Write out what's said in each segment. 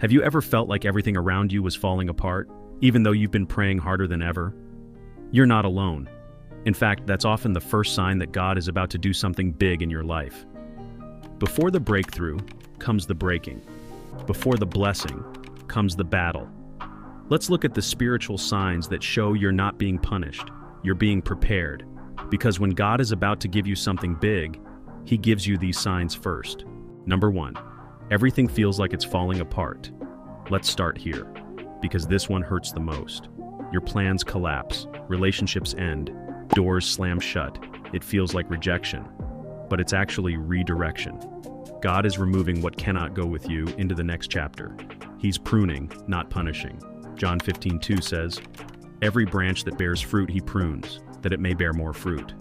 Have you ever felt like everything around you was falling apart, even though you've been praying harder than ever? You're not alone. In fact, that's often the first sign that God is about to do something big in your life. Before the breakthrough comes the breaking. Before the blessing comes the battle. Let's look at the spiritual signs that show you're not being punished, you're being prepared. Because when God is about to give you something big, He gives you these signs first. Number 1. Everything feels like it's falling apart. Let's start here, because this one hurts the most. Your plans collapse, relationships end, doors slam shut. It feels like rejection, but it's actually redirection. God is removing what cannot go with you into the next chapter. He's pruning, not punishing. John 15:2 says, "Every branch that bears fruit He prunes, that it may bear more fruit."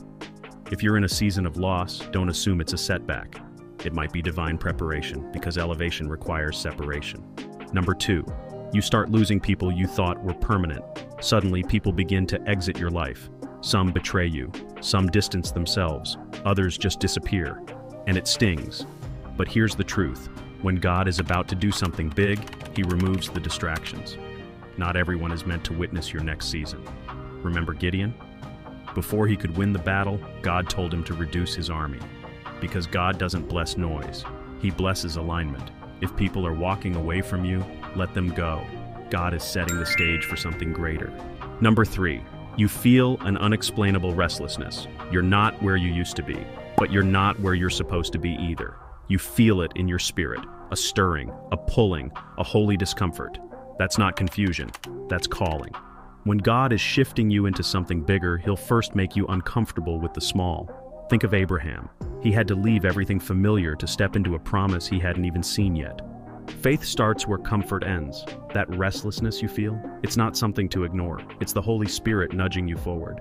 If you're in a season of loss, don't assume it's a setback. It might be divine preparation, because elevation requires separation. Number 2, you start losing people you thought were permanent. Suddenly, people begin to exit your life. Some betray you, some distance themselves, others just disappear. And it stings. But here's the truth. When God is about to do something big, He removes the distractions. Not everyone is meant to witness your next season. Remember Gideon? Before he could win the battle, God told him to reduce his army. Because God doesn't bless noise, He blesses alignment. If people are walking away from you, let them go. God is setting the stage for something greater. Number 3, you feel an unexplainable restlessness. You're not where you used to be, but you're not where you're supposed to be either. You feel it in your spirit, a stirring, a pulling, a holy discomfort. That's not confusion, that's calling. When God is shifting you into something bigger, He'll first make you uncomfortable with the small. Think of Abraham. He had to leave everything familiar to step into a promise he hadn't even seen yet. Faith starts where comfort ends. That restlessness you feel, it's not something to ignore. It's the Holy Spirit nudging you forward.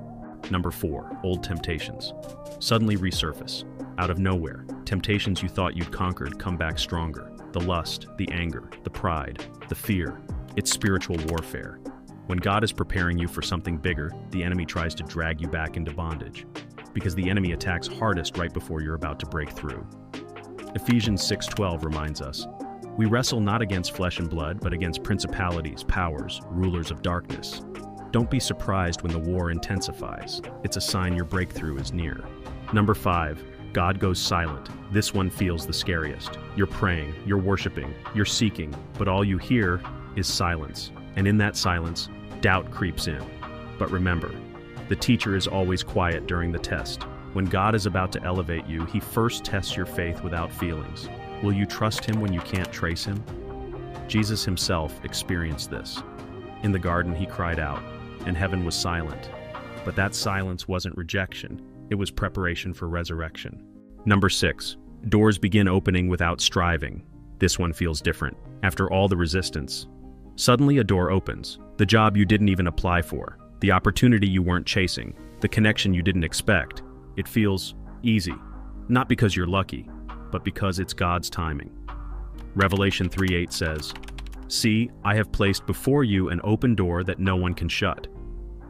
Number 4, old temptations. Suddenly resurface. Out of nowhere, temptations you thought you'd conquered come back stronger. The lust, the anger, the pride, the fear. It's spiritual warfare. When God is preparing you for something bigger, the enemy tries to drag you back into bondage. Because the enemy attacks hardest right before you're about to break through. Ephesians 6:12 reminds us, "We wrestle not against flesh and blood, but against principalities, powers, rulers of darkness." Don't be surprised when the war intensifies. It's a sign your breakthrough is near. Number 5, God goes silent. This one feels the scariest. You're praying, you're worshiping, you're seeking, but all you hear is silence. And in that silence, doubt creeps in. But remember, the teacher is always quiet during the test. When God is about to elevate you, He first tests your faith without feelings. Will you trust Him when you can't trace Him? Jesus Himself experienced this. In the garden, He cried out, and heaven was silent. But that silence wasn't rejection. It was preparation for resurrection. Number 6, doors begin opening without striving. This one feels different. After all the resistance, suddenly a door opens. The job you didn't even apply for. The opportunity you weren't chasing. The connection you didn't expect. It feels easy. Not because you're lucky, but because it's God's timing. Revelation 3:8 says, "See, I have placed before you an open door that no one can shut."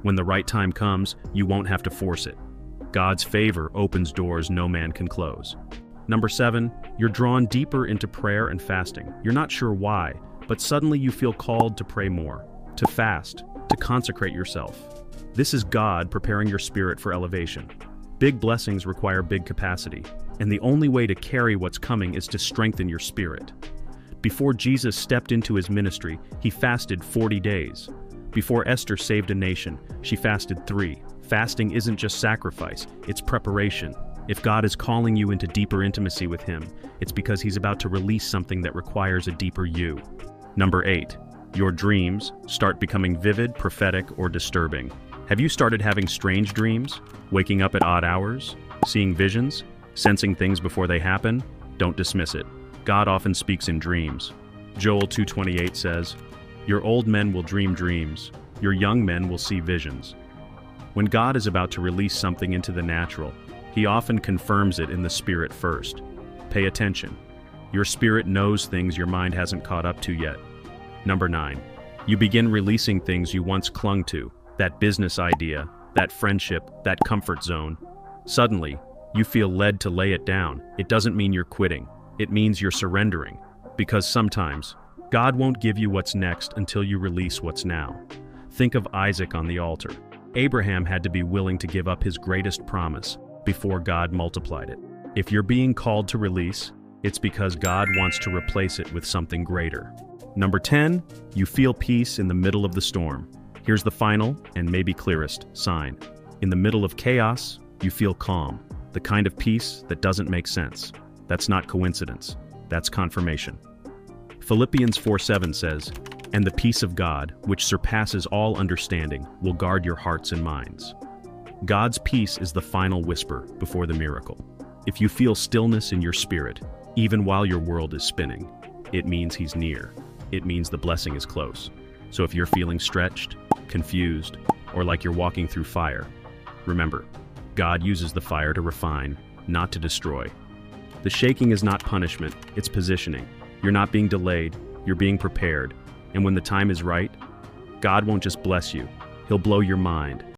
When the right time comes, you won't have to force it. God's favor opens doors no man can close. Number 7, you're drawn deeper into prayer and fasting. You're not sure why, but suddenly you feel called to pray more, to fast, to consecrate yourself. This is God preparing your spirit for elevation. Big blessings require big capacity, and the only way to carry what's coming is to strengthen your spirit. Before Jesus stepped into His ministry, He fasted 40 days. Before Esther saved a nation, she fasted 3. Fasting isn't just sacrifice, it's preparation. If God is calling you into deeper intimacy with Him, it's because He's about to release something that requires a deeper you. Number 8, your dreams start becoming vivid, prophetic, or disturbing. Have you started having strange dreams? Waking up at odd hours? Seeing visions? Sensing things before they happen? Don't dismiss it. God often speaks in dreams. Joel 2:28 says, "Your old men will dream dreams. Your young men will see visions." When God is about to release something into the natural, He often confirms it in the spirit first. Pay attention. Your spirit knows things your mind hasn't caught up to yet. Number 9, you begin releasing things you once clung to. That business idea, that friendship, that comfort zone. Suddenly, you feel led to lay it down. It doesn't mean you're quitting. It means you're surrendering. Because sometimes, God won't give you what's next until you release what's now. Think of Isaac on the altar. Abraham had to be willing to give up his greatest promise before God multiplied it. If you're being called to release, it's because God wants to replace it with something greater. Number 10, you feel peace in the middle of the storm. Here's the final, and maybe clearest, sign. In the middle of chaos, you feel calm, the kind of peace that doesn't make sense. That's not coincidence, that's confirmation. Philippians 4:7 says, "And the peace of God, which surpasses all understanding, will guard your hearts and minds." God's peace is the final whisper before the miracle. If you feel stillness in your spirit, even while your world is spinning, it means He's near. It means the blessing is close. So if you're feeling stretched, confused, or like you're walking through fire, remember, God uses the fire to refine, not to destroy. The shaking is not punishment, it's positioning. You're not being delayed, you're being prepared. And when the time is right, God won't just bless you, He'll blow your mind.